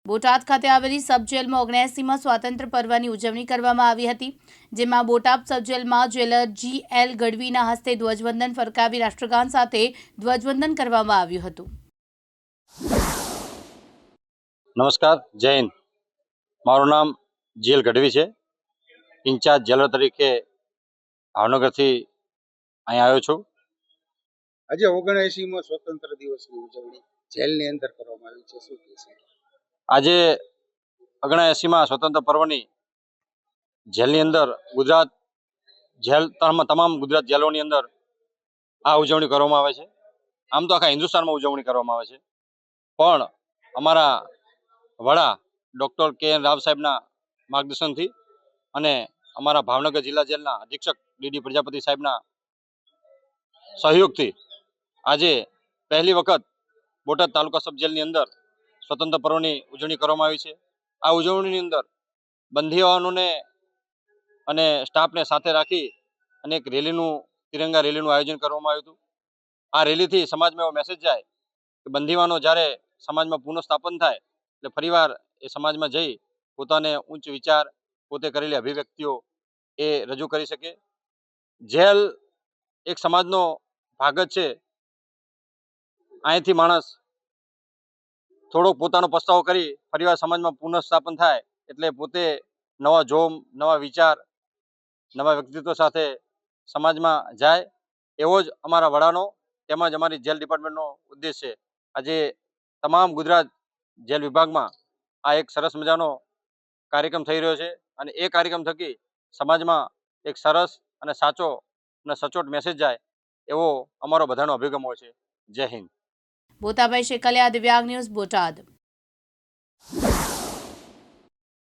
બોટાદ ખાતે આવેલી સબ જેલમાં 79માં સ્વાતંત્ર્ય પર્વની ઉજવણી કરવામાં આવી હતી, જેમાં બોટાદ સબ જેલમાં જેલર GL ગઢવીના હસ્તે ધ્વજવંદન ફરકાવી રાષ્ટ્રગાન સાથે ધ્વજવંદન કરવામાં આવ્યું હતું। નમસ્કાર, જય હિન્દ। મારું નામ GL ગઢવી છે। ઇન્ચાર્જ જેલર તરીકે ભાવનગરથી અહીંયા આવ્યો છું। આજે 79મો સ્વતંત્ર દિવસની ઉજવણી જેલની અંદર કરવામાં આવી છે, શું કહેશો? આજે 79માં સ્વતંત્ર પર્વની જેલની અંદર ગુજરાત જેલ તમામ ગુજરાત જેલોની અંદર આ ઉજવણી કરવામાં આવે છે। આમ તો આખા હિન્દુસ્તાનમાં ઉજવણી કરવામાં આવે છે, પણ અમારા વડા ડૉક્ટર KN રાવ સાહેબના માર્ગદર્શનથી અને અમારા ભાવનગર જિલ્લા જેલના અધિક્ષક DD પ્રજાપતિ સાહેબના સહયોગથી આજે પહેલી વખત બોટાદ તાલુકા સબ જેલની અંદર સ્વતંત્ર પર્વની ઉજવણી કરવામાં આવી છે। આ ઉજવણીની અંદર બંદીવાનોને અને સ્ટાફને સાથે રાખી અને એક રેલીનું તિરંગા રેલીનું આયોજન કરવામાં આવ્યું હતું। આ રેલીથી સમાજમાં એવો મેસેજ જાય કે બંદીવાનો જ્યારે સમાજમાં પુનઃસ્થાપન થાય એટલે ફરીવાર એ સમાજમાં જઈ પોતાને ઉચ્ચ વિચાર, પોતે કરેલી અભિવ્યક્તિઓ એ રજૂ કરી શકે। જેલ એક સમાજનો ભાગ જ છે। અહીંથી માણસ થોડોક પોતાનો પસ્તાવો કરી ફરીવાર સમાજમાં પુનઃસ્થાપન થાય એટલે પોતે નવા જોમ, નવા વિચાર, નવા વ્યક્તિત્વ સાથે સમાજમાં જાય, એવો જ અમારા વડાનો તેમજ અમારી જેલ ડિપાર્ટમેન્ટનો ઉદ્દેશ છે। આજે તમામ ગુજરાત જેલ વિભાગમાં આ એક સરસ મજાનો કાર્યક્રમ થઈ રહ્યો છે અને એ કાર્યક્રમ થકી સમાજમાં એક સરસ અને સાચો અને સચોટ મેસેજ જાય એવો અમારો બધાનો અભિગમ હોય છે। જય હિન્દ। બોતાભાઈ શેકલિયા, દિવ્યાંગ ન્યૂઝ, બોટાદ।